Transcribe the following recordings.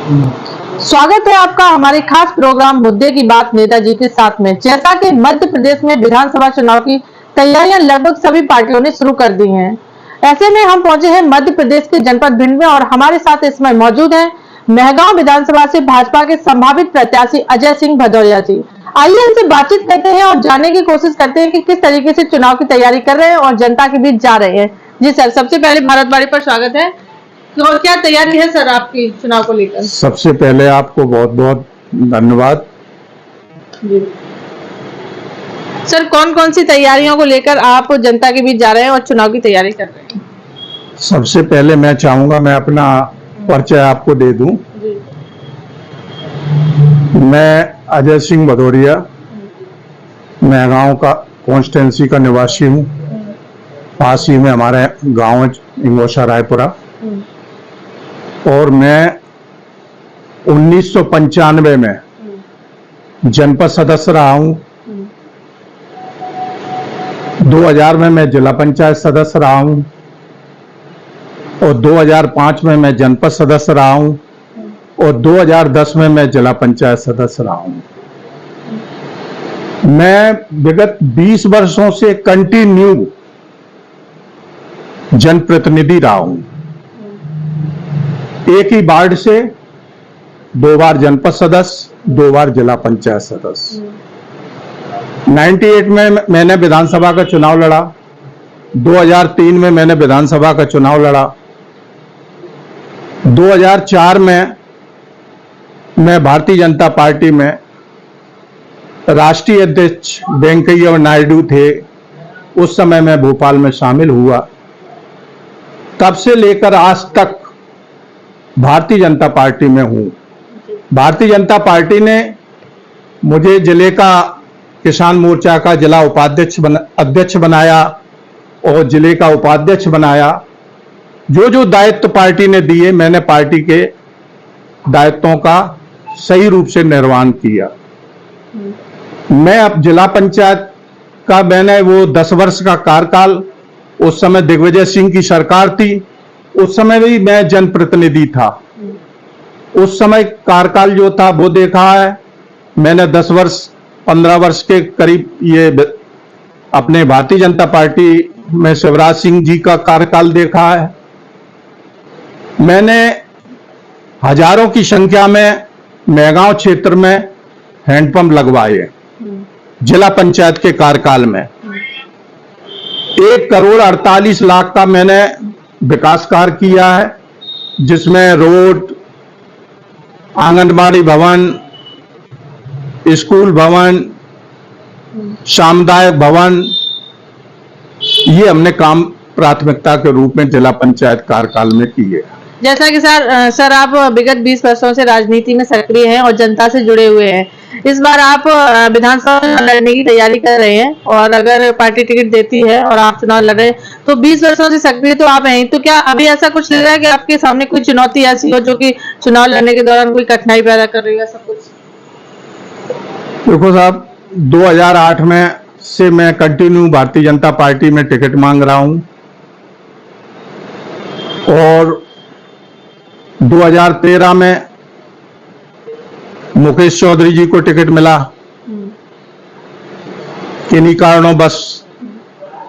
स्वागत है आपका हमारे खास प्रोग्राम मुद्दे की बात नेताजी के साथ में। जैसा कि मध्य प्रदेश में विधानसभा चुनाव की तैयारियां लगभग सभी पार्टियों ने शुरू कर दी हैं। ऐसे में हम पहुंचे हैं मध्य प्रदेश के जनपद भिंड में और हमारे साथ इसमें मौजूद हैं मेहगांव विधानसभा से भाजपा के संभावित प्रत्याशी अजय सिंह भदौरिया जी। आइए इनसे बातचीत करते हैं और जानने की कोशिश करते हैं कि किस तरीके से चुनाव की तैयारी कर रहे हैं और जनता के बीच जा रहे हैं। जी सर, सबसे पहले भारतवाणी पर स्वागत है। तो क्या तैयारी है सर आपकी चुनाव को लेकर? सबसे पहले आपको बहुत बहुत धन्यवाद। सर, कौन कौन सी तैयारियों को लेकर आप जनता के बीच जा रहे हैं और चुनाव की तैयारी कर रहे हैं? सबसे पहले मैं चाहूंगा मैं अपना परिचय आपको दे दूं। मैं अजय सिंह भदौरिया मेहगांव का कॉन्स्टिट्यूंसी का निवासी हूं। पास ही में हमारे गांव है इंगोशा रायपुरा और मैं 1995 में जनपद सदस्य रहा हूं। 2000 में मैं जिला पंचायत सदस्य रहा हूं और 2005 में मैं जनपद सदस्य रहा हूं और 2010 में मैं जिला पंचायत सदस्य रहा हूं। मैं विगत 20 वर्षों से कंटिन्यू जनप्रतिनिधि रहा हूं। एक ही वार्ड से 2 बार जनपद सदस्य, 2 बार जिला पंचायत सदस्य। 98 में मैंने विधानसभा का चुनाव लड़ा। 2003 में मैंने विधानसभा का चुनाव लड़ा। 2004 में मैं भारतीय जनता पार्टी में राष्ट्रीय अध्यक्ष वेंकैया नायडू थे। उस समय मैं भोपाल में शामिल हुआ। तब से लेकर आज तक भारतीय जनता पार्टी में हूं। भारतीय जनता पार्टी ने मुझे जिले का किसान मोर्चा का जिला अध्यक्ष बनाया और जिले का उपाध्यक्ष बनाया। जो जो दायित्व पार्टी ने दिए मैंने पार्टी के दायित्वों का सही रूप से निर्वहन किया। मैं अब जिला पंचायत का मैंने वो 10 वर्ष का कार्यकाल, उस समय दिग्विजय सिंह की सरकार थी, उस समय भी मैं जनप्रतिनिधि था। उस समय कार्यकाल जो था वो देखा है मैंने। 10 वर्ष 15 वर्ष के करीब ये अपने भारतीय जनता पार्टी में शिवराज सिंह जी का कार्यकाल देखा है। मैंने हजारों की संख्या में मेहगांव क्षेत्र में हैंडपंप लगवाए जिला पंचायत के कार्यकाल में। 1 करोड़ 48 लाख का मैंने विकास कार्य किया है, जिसमें रोड, आंगनबाड़ी भवन, स्कूल भवन, सामुदायिक भवन, ये हमने काम प्राथमिकता के रूप में जिला पंचायत कार्यकाल में किए। जैसा कि सर आप विगत 20 वर्षों से राजनीति में सक्रिय हैं और जनता से जुड़े हुए हैं। इस बार आप विधानसभा लड़ने की तैयारी कर रहे हैं और अगर पार्टी टिकट देती है और आप चुनाव लड़ रहे हैं तो 20 वर्षों से सक्रिय तो आप हैं। तो क्या अभी ऐसा कुछ लग रहा है कि आपके सामने कोई चुनौती ऐसी हो जो कि चुनाव लड़ने के दौरान कोई कठिनाई पैदा कर रही है? सब कुछ देखो साहब, 2008 में से मैं कंटिन्यू भारतीय जनता पार्टी में टिकट मांग रहा हूं और 2013 में मुकेश चौधरी जी को टिकट मिला। किन्हीं कारणों बस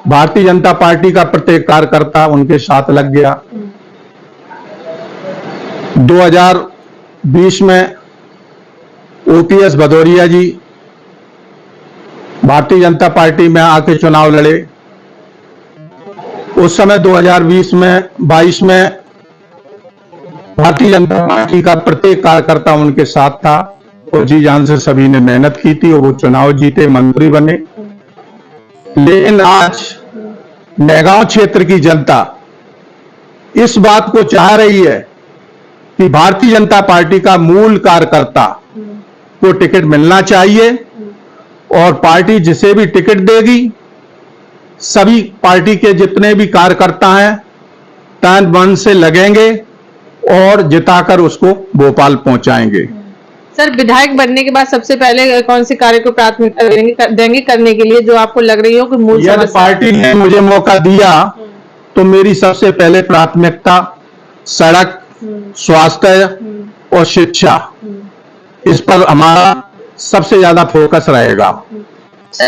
भारतीय जनता पार्टी का प्रत्येक कार्यकर्ता उनके साथ लग गया। 2020 में ओपीएस भदौरिया जी भारतीय जनता पार्टी में आके चुनाव लड़े। उस समय 2022 में भारतीय जनता पार्टी का प्रत्येक कार्यकर्ता उनके साथ था और जी जान से सभी ने मेहनत की थी और वो चुनाव जीते, मंत्री बने। लेकिन आज मेहगांव क्षेत्र की जनता इस बात को चाह रही है कि भारतीय जनता पार्टी का मूल कार्यकर्ता को टिकट मिलना चाहिए और पार्टी जिसे भी टिकट देगी सभी पार्टी के जितने भी कार्यकर्ता हैं तन मन से लगेंगे और जिताकर उसको भोपाल पहुंचाएंगे। सर, विधायक बनने के बाद सबसे पहले कौन से कार्य को प्राथमिकता देंगे करने के लिए जो आपको लग रही हो कि मूल यदि पार्टी ने मुझे मौका दिया तो मेरी सबसे पहले प्राथमिकता सड़क, स्वास्थ्य और शिक्षा, इस पर हमारा सबसे ज्यादा फोकस रहेगा।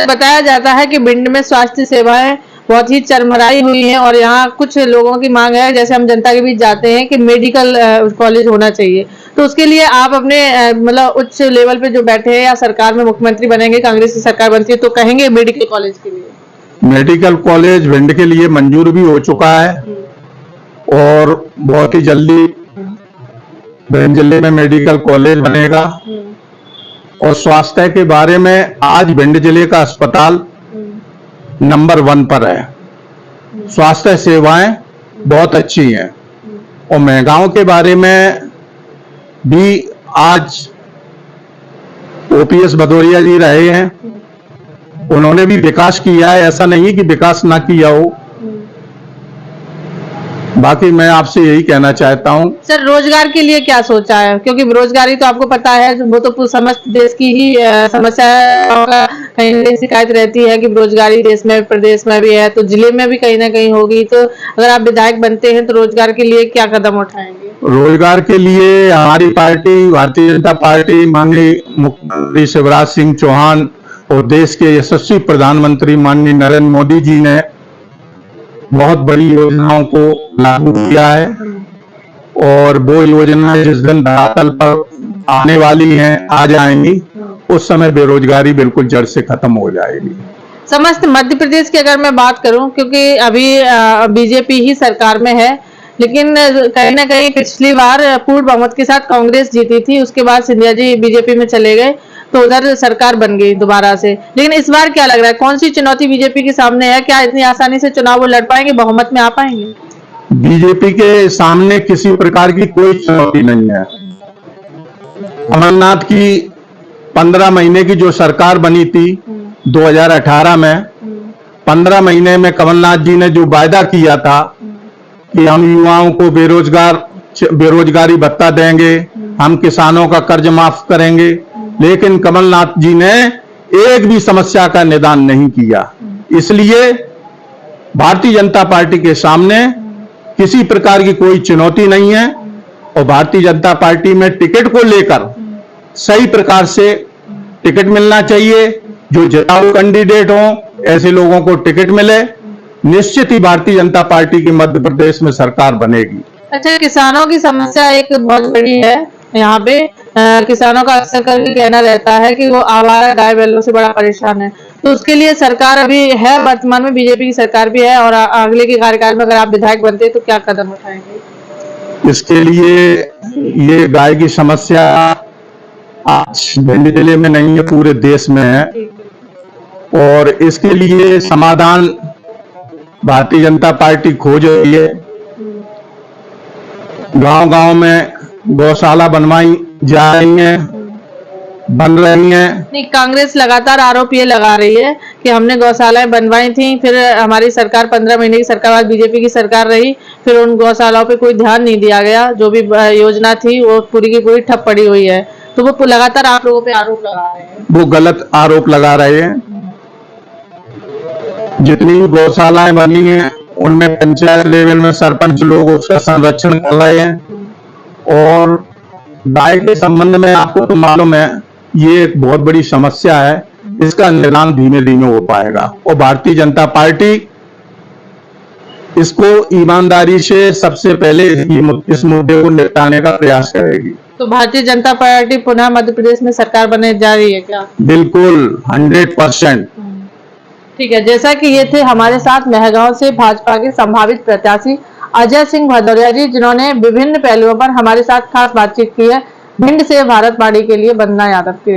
बताया जाता है कि भिंड में स्वास्थ्य सेवाएं बहुत ही चरमराई हुई हैं और यहाँ कुछ लोगों की मांग है, जैसे हम जनता के बीच जाते हैं, कि मेडिकल कॉलेज होना चाहिए। तो उसके लिए आप अपने मतलब उच्च लेवल पे जो बैठे हैं या सरकार में मुख्यमंत्री बनेंगे, कांग्रेस की सरकार बनती है, तो कहेंगे मेडिकल कॉलेज के लिए? मेडिकल कॉलेज भिंड के लिए मंजूर भी हो चुका है और बहुत ही जल्दी भिंड जिले में मेडिकल कॉलेज बनेगा। और स्वास्थ्य के बारे में आज भिंड जिले का अस्पताल नंबर 1 पर है। स्वास्थ्य सेवाएं बहुत अच्छी हैं और महंगाओं के बारे में भी आज ओपीएस भदौरिया जी रहे हैं, उन्होंने भी विकास किया है, ऐसा नहीं कि विकास ना किया हो। बाकी मैं आपसे यही कहना चाहता हूं। सर, रोजगार के लिए क्या सोचा है? क्योंकि बेरोजगारी तो आपको पता है, वो तो समस्त देश की ही समस्या है, कहीं ना कहीं शिकायत रहती है कि बेरोजगारी देश में प्रदेश में भी है, तो जिले में भी कहीं ना कहीं होगी। तो अगर आप विधायक बनते हैं तो रोजगार के लिए क्या कदम उठाएंगे? रोजगार के लिए हमारी पार्टी भारतीय जनता पार्टी माननीय मुख्यमंत्री शिवराज सिंह चौहान और देश के यशस्वी प्रधानमंत्री माननीय नरेंद्र मोदी जी ने बहुत बड़ी योजनाओं को लागू किया है और वो योजनाएं जिस दिन धरातल पर आने वाली हैं, आ जाएंगी, उस समय बेरोजगारी बिल्कुल जड़ से खत्म हो जाएगी। समस्त मध्य प्रदेश की अगर मैं बात करूं, क्योंकि अभी बीजेपी ही सरकार में है, लेकिन कहीं ना कहीं पिछली बार पूर्ण बहुमत के साथ कांग्रेस जीती थी, उसके बाद सिंधिया जी बीजेपी में चले गए तो उधर सरकार बन गई दोबारा से। लेकिन इस बार क्या लग रहा है, कौन सी चुनौती बीजेपी के सामने है? क्या इतनी आसानी से चुनाव वो लड़ पाएंगे, बहुमत में आ पाएंगे? बीजेपी के सामने किसी प्रकार की कोई चुनौती नहीं है। कमलनाथ की 15 महीने की जो सरकार बनी थी 2018 में, 15 महीने में कमलनाथ जी ने जो वायदा किया था कि हम युवाओं को बेरोजगारी भत्ता देंगे, हम किसानों का कर्ज माफ करेंगे, लेकिन कमलनाथ जी ने एक भी समस्या का निदान नहीं किया। इसलिए भारतीय जनता पार्टी के सामने किसी प्रकार की कोई चुनौती नहीं है और भारतीय जनता पार्टी में टिकट को लेकर सही प्रकार से टिकट मिलना चाहिए। जो जिताऊ कैंडिडेट हों, ऐसे लोगों को टिकट मिले, निश्चित ही भारतीय जनता पार्टी की मध्य प्रदेश में सरकार बनेगी। अच्छा, किसानों की समस्या एक बहुत बड़ी है यहाँ पे। किसानों का अक्सर करके कहना रहता है कि वो आवारा गाय बैलों से बड़ा परेशान है। तो उसके लिए सरकार अभी है, वर्तमान में बीजेपी की सरकार भी है, और अगले के कार्यकाल में अगर आप विधायक बनते हैं तो क्या कदम उठाएंगे? इसके लिए ये गाय की समस्या आज भिंड जिले में नहीं है, पूरे देश में है और इसके लिए समाधान भारतीय जनता पार्टी खोज रही है। गांव-गांव में गौशाला बनवाई जा रही हैं, बन रही हैं। नहीं, कांग्रेस लगातार आरोप ये लगा रही है कि हमने गौशालाएं बनवाई थी, फिर हमारी सरकार 15 महीने की सरकार बाद बीजेपी की सरकार रही, फिर उन गौशालाओं पे कोई ध्यान नहीं दिया गया, जो भी योजना थी वो पूरी की पूरी ठप पड़ी हुई है। तो वो लगातार आप लोगों पे आरोप लगा रहे हैं। वो गलत आरोप लगा रहे हैं। जितनी गौशालाएं बनी हैं उनमें पंचायत लेवल में सरपंच लोग उसका संरक्षण कर रहे हैं और गाय के संबंध में आपको तो मालूम है, ये एक बहुत बड़ी समस्या है, इसका निदान धीमे धीमे हो पाएगा और भारतीय जनता पार्टी इसको ईमानदारी से सबसे पहले इस मुद्दे को निपटाने का प्रयास करेगी। तो भारतीय जनता पार्टी पुनः मध्य प्रदेश में सरकार बनने जा रही है क्या? बिल्कुल 100%। ठीक है, जैसा कि ये थे हमारे साथ महगांव से भाजपा के संभावित प्रत्याशी अजय सिंह भदौरिया जी, जिन्होंने विभिन्न पहलुओं पर हमारे साथ खास बातचीत की है। भिंड से भारत वाणी के लिए वंदना यादव की